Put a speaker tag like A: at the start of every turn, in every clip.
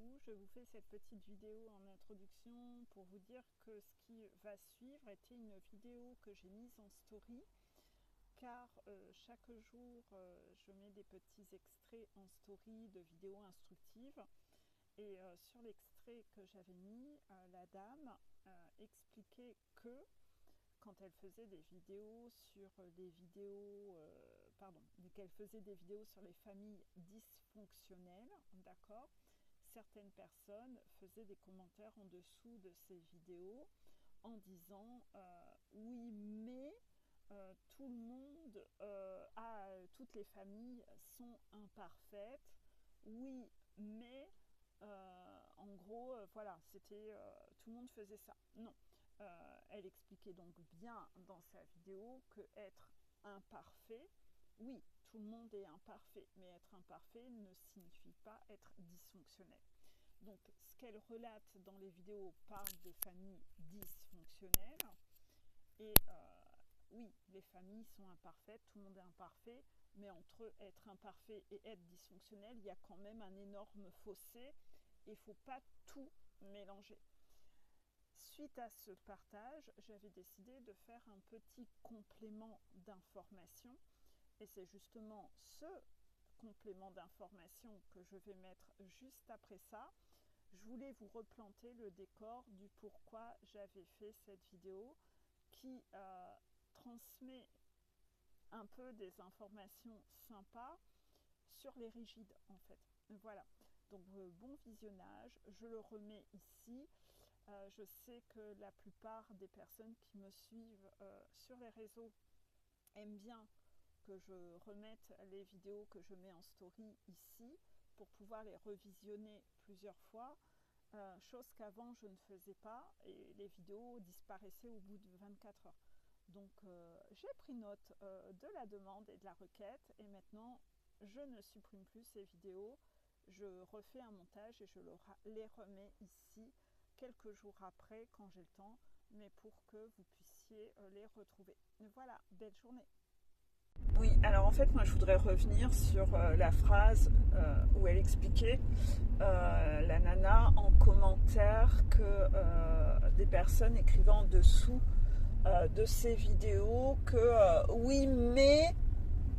A: vous, je vous fais cette petite vidéo en introduction pour vous dire que ce qui va suivre était une vidéo que j'ai mise en story car chaque jour je mets des petits extraits en story de vidéos instructives et sur l'extrait que j'avais mis, la dame expliquait que quand elle faisait des vidéos sur qu'elle faisait des vidéos sur les familles dysfonctionnelles, d'accord, certaines personnes faisaient des commentaires en dessous de ces vidéos en disant oui mais tout le monde toutes les familles sont imparfaites, oui mais en gros voilà, c'était tout le monde faisait ça. Non, elle expliquait donc bien dans sa vidéo que être imparfait, oui, tout le monde est imparfait, mais être imparfait ne signifie pas être dysfonctionnel. Donc, ce qu'elle relate dans les vidéos parle de familles dysfonctionnelles. Et oui, les familles sont imparfaites, tout le monde est imparfait, mais entre être imparfait et être dysfonctionnel, il y a quand même un énorme fossé et il ne faut pas tout mélanger. Suite à ce partage, j'avais décidé de faire un petit complément d'information. Et c'est justement ce complément d'information que je vais mettre juste après ça. Je voulais vous replanter le décor du pourquoi j'avais fait cette vidéo qui transmet un peu des informations sympas sur les rigides en fait. Voilà, donc bon visionnage, je le remets ici. Je sais que la plupart des personnes qui me suivent sur les réseaux aiment bien que je remette les vidéos que je mets en story ici pour pouvoir les revisionner plusieurs fois, chose qu'avant je ne faisais pas et les vidéos disparaissaient au bout de 24 heures. Donc j'ai pris note de la demande et de la requête et maintenant je ne supprime plus ces vidéos, je refais un montage et je les remets ici quelques jours après quand j'ai le temps, mais pour que vous puissiez les retrouver. Voilà, belle journée. Oui, alors en fait, moi je voudrais revenir sur la phrase où elle expliquait, la nana, en commentaire, que des personnes écrivaient en dessous de ces vidéos que oui, mais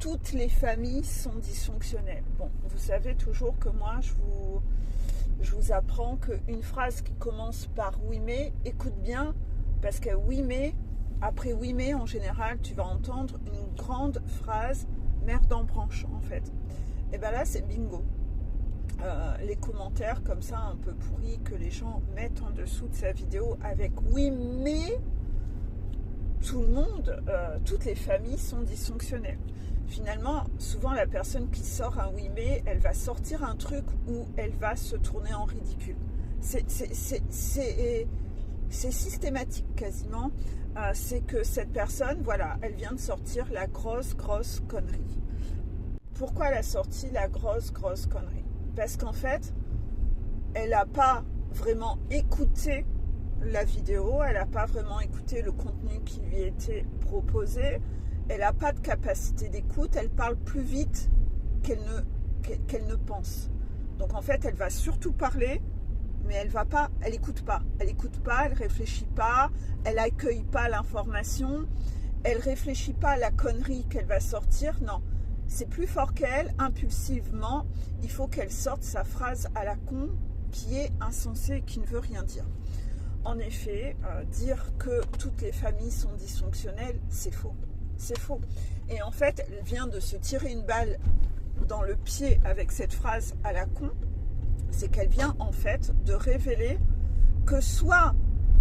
A: toutes les familles sont dysfonctionnelles. Bon, vous savez toujours que moi je vous apprends qu'une phrase qui commence par oui mais, écoute bien, parce que oui mais, après oui mais en général tu vas entendre une grande phrase merde en branche en fait. Et bien là c'est bingo. Les commentaires comme ça un peu pourris que les gens mettent en dessous de sa vidéo avec oui mais tout le monde, toutes les familles sont dysfonctionnelles. Finalement, souvent la personne qui sort un oui mais, elle va sortir un truc où elle va se tourner en ridicule. C'est systématique quasiment. C'est que cette personne, voilà, elle vient de sortir la grosse connerie. Pourquoi elle a sorti la grosse connerie? Parce qu'en fait, elle n'a pas vraiment écouté la vidéo, elle n'a pas vraiment écouté le contenu qui lui était proposé, elle n'a pas de capacité d'écoute, elle parle plus vite qu'elle ne pense. Donc en fait, elle va surtout parler, mais elle écoute pas, elle réfléchit pas, elle accueille pas l'information, elle réfléchit pas à la connerie qu'elle va sortir, non. C'est plus fort qu'elle, impulsivement, il faut qu'elle sorte sa phrase à la con qui est insensée, qui ne veut rien dire. En effet, dire que toutes les familles sont dysfonctionnelles, c'est faux. C'est faux. Et en fait, elle vient de se tirer une balle dans le pied avec cette phrase à la con. C'est qu'elle vient en fait de révéler que soit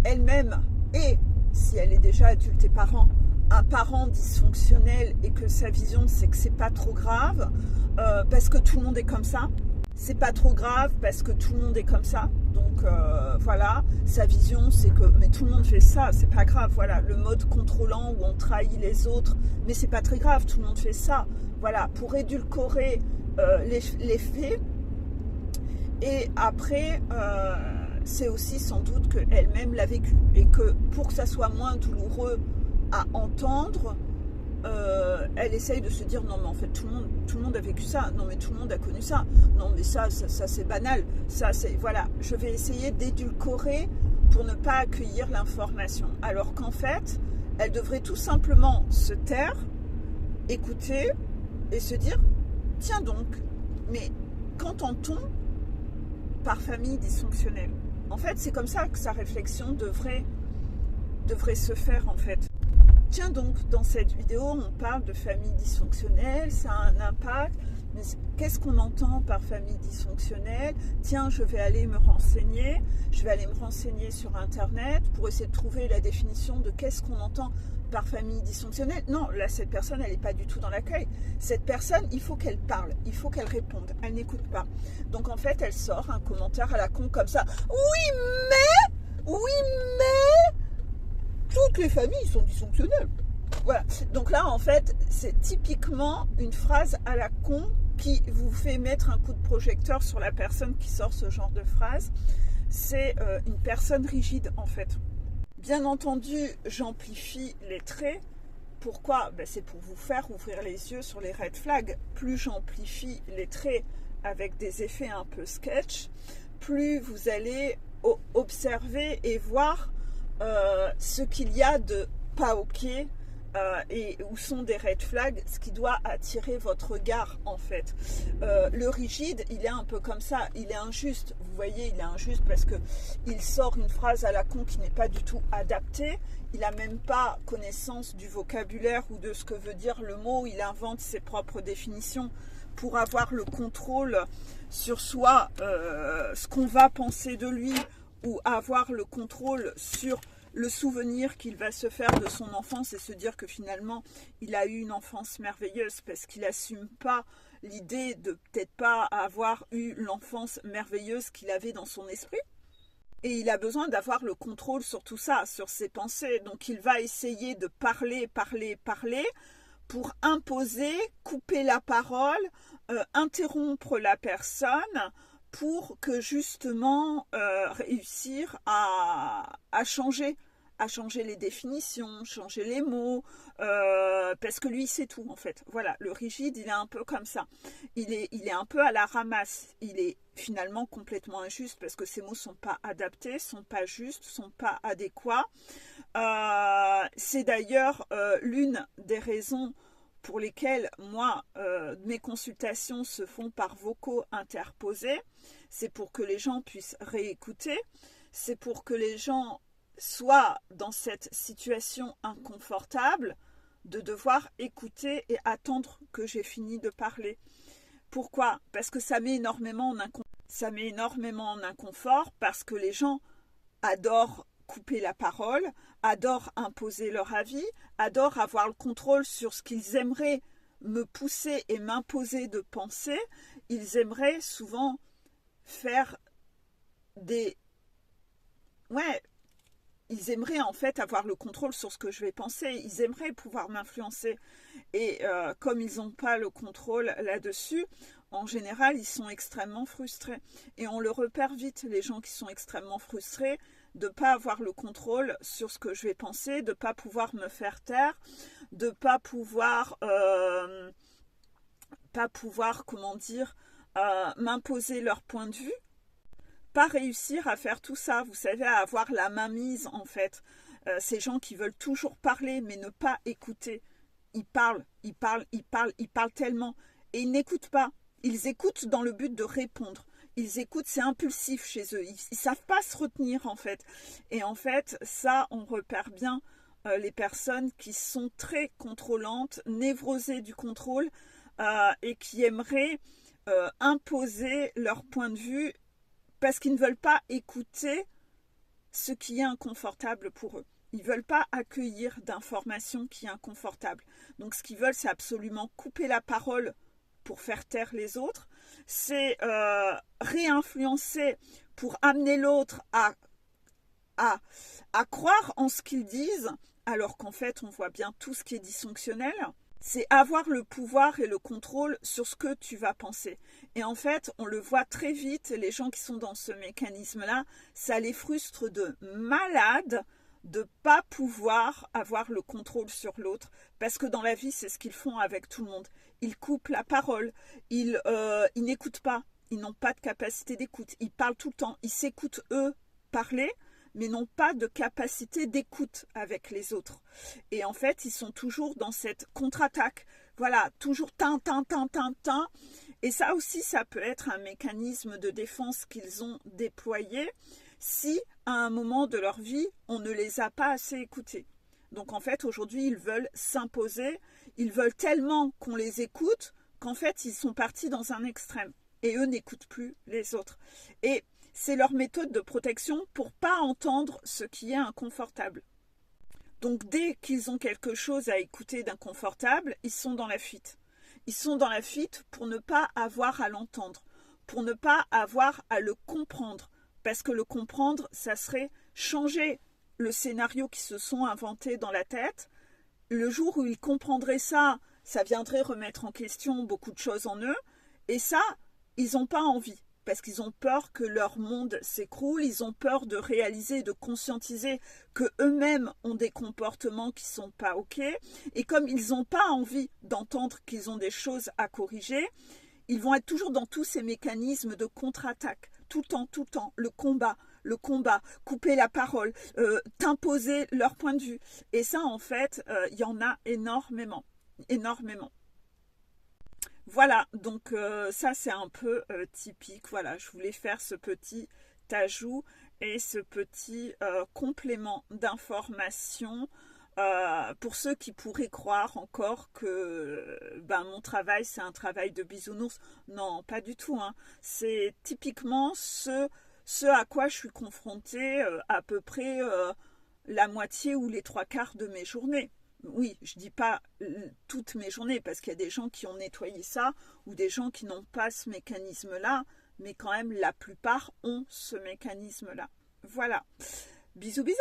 A: elle-même est, si elle est déjà adulte et parent, un parent dysfonctionnel et que sa vision c'est que c'est pas trop grave parce que tout le monde est comme ça. C'est pas trop grave parce que tout le monde est comme ça. Donc voilà, sa vision c'est que mais tout le monde fait ça, c'est pas grave. Voilà, le mode contrôlant où on trahit les autres, mais c'est pas très grave, tout le monde fait ça. Voilà, pour édulcorer les faits. Et après, c'est aussi sans doute qu'elle-même l'a vécu et que pour que ça soit moins douloureux à entendre, elle essaye de se dire non mais en fait tout le monde a vécu ça, non mais tout le monde a connu ça, non mais ça c'est banal, ça c'est voilà, je vais essayer d'édulcorer pour ne pas accueillir l'information, alors qu'en fait elle devrait tout simplement se taire, écouter et se dire tiens donc, mais qu'entend-on par famille dysfonctionnelle? En fait c'est comme ça que sa réflexion devrait se faire en fait. Tiens donc, dans cette vidéo, on parle de famille dysfonctionnelle, ça a un impact, mais qu'est-ce qu'on entend par famille dysfonctionnelle? Tiens, je vais aller me renseigner sur Internet pour essayer de trouver la définition de qu'est-ce qu'on entend par famille dysfonctionnelle. Non, là, cette personne, elle n'est pas du tout dans l'accueil. Cette personne, il faut qu'elle parle, il faut qu'elle réponde, elle n'écoute pas. Donc en fait, elle sort un commentaire à la con comme ça. Oui, mais... toutes les familles sont dysfonctionnelles. Voilà. Donc là, en fait, c'est typiquement une phrase à la con qui vous fait mettre un coup de projecteur sur la personne qui sort ce genre de phrase. C'est une personne rigide, en fait. Bien entendu, j'amplifie les traits. Pourquoi? C'est pour vous faire ouvrir les yeux sur les red flags. Plus j'amplifie les traits avec des effets un peu sketch, plus vous allez observer et voir ce qu'il y a de pas ok et où sont des red flags, ce qui doit attirer votre regard en fait. Le rigide, il est un peu comme ça, il est injuste, vous voyez, il est injuste parce que il sort une phrase à la con qui n'est pas du tout adaptée, il n'a même pas connaissance du vocabulaire ou de ce que veut dire le mot, il invente ses propres définitions pour avoir le contrôle sur soi, ce qu'on va penser de lui, ou avoir le contrôle sur le souvenir qu'il va se faire de son enfance et se dire que finalement il a eu une enfance merveilleuse parce qu'il n'assume pas l'idée de peut-être pas avoir eu l'enfance merveilleuse qu'il avait dans son esprit. Et il a besoin d'avoir le contrôle sur tout ça, sur ses pensées. Donc il va essayer de parler pour imposer, couper la parole, interrompre la personne pour que justement réussir à changer les définitions, changer les mots, parce que lui c'est tout en fait. Voilà, le rigide il est un peu comme ça. Il est un peu à la ramasse. Il est finalement complètement injuste parce que ces mots sont pas adaptés, sont pas justes, sont pas adéquats. C'est d'ailleurs l'une des raisons pour lesquelles moi, mes consultations se font par vocaux interposés. C'est pour que les gens puissent réécouter, c'est pour que les gens soient dans cette situation inconfortable de devoir écouter et attendre que j'ai fini de parler. Pourquoi? Parce que ça met énormément en inconfort, parce que les gens adorent couper la parole, adorent imposer leur avis, adorent avoir le contrôle sur ce qu'ils aimeraient me pousser et m'imposer de penser. Ils aimeraient souvent faire des... ils aimeraient en fait avoir le contrôle sur ce que je vais penser, ils aimeraient pouvoir m'influencer. Et comme ils n'ont pas le contrôle là-dessus, en général, ils sont extrêmement frustrés. Et on le repère vite, les gens qui sont extrêmement frustrés, de ne pas avoir le contrôle sur ce que je vais penser, de ne pas pouvoir me faire taire, de ne pas pouvoir, m'imposer leur point de vue, pas réussir à faire tout ça, vous savez, à avoir la mainmise en fait. Ces gens qui veulent toujours parler mais ne pas écouter. Ils parlent tellement et ils n'écoutent pas. Ils écoutent dans le but de répondre. Ils écoutent, c'est impulsif chez eux. Ils ne savent pas se retenir en fait. Et en fait, ça, on repère bien les personnes qui sont très contrôlantes, névrosées du contrôle et qui aimeraient imposer leur point de vue parce qu'ils ne veulent pas écouter ce qui est inconfortable pour eux. Ils ne veulent pas accueillir d'informations qui est inconfortable. Donc ce qu'ils veulent, c'est absolument couper la parole pour faire taire les autres. C'est réinfluencer pour amener l'autre à croire en ce qu'ils disent, alors qu'en fait, on voit bien tout ce qui est dysfonctionnel. C'est avoir le pouvoir et le contrôle sur ce que tu vas penser. Et en fait, on le voit très vite, les gens qui sont dans ce mécanisme-là, ça les frustre de malade de pas pouvoir avoir le contrôle sur l'autre, parce que dans la vie, c'est ce qu'ils font avec tout le monde. Ils coupent la parole, ils n'écoutent pas, ils n'ont pas de capacité d'écoute, ils parlent tout le temps, ils s'écoutent eux parler, mais n'ont pas de capacité d'écoute avec les autres. Et en fait, ils sont toujours dans cette contre-attaque, voilà, toujours tin. Et ça aussi, ça peut être un mécanisme de défense qu'ils ont déployé si, à un moment de leur vie, on ne les a pas assez écoutés. Donc en fait, aujourd'hui, ils veulent s'imposer, ils veulent tellement qu'on les écoute qu'en fait, ils sont partis dans un extrême. Et eux n'écoutent plus les autres. Et c'est leur méthode de protection pour ne pas entendre ce qui est inconfortable. Donc dès qu'ils ont quelque chose à écouter d'inconfortable, ils sont dans la fuite. Ils sont dans la fuite pour ne pas avoir à l'entendre, pour ne pas avoir à le comprendre. Parce que le comprendre, ça serait changer le scénario qu'ils se sont inventés dans la tête. Le jour où ils comprendraient ça, ça viendrait remettre en question beaucoup de choses en eux. Et ça, ils n'ont pas envie. Parce qu'ils ont peur que leur monde s'écroule, ils ont peur de réaliser, de conscientiser qu'eux-mêmes ont des comportements qui ne sont pas OK. Et comme ils n'ont pas envie d'entendre qu'ils ont des choses à corriger, ils vont être toujours dans tous ces mécanismes de contre-attaque. Tout le temps, le combat, couper la parole, t'imposer leur point de vue. Et ça, en fait, il y en a énormément. Voilà, donc ça c'est un peu typique. Voilà, je voulais faire ce petit ajout et ce petit complément d'information pour ceux qui pourraient croire encore que mon travail c'est un travail de bisounours. Non, pas du tout. Hein. C'est typiquement ce à quoi je suis confrontée à peu près la moitié ou les 3/4 de mes journées. Oui, je ne dis pas toutes mes journées parce qu'il y a des gens qui ont nettoyé ça ou des gens qui n'ont pas ce mécanisme-là, mais quand même la plupart ont ce mécanisme-là. Voilà. Bisous, bisous.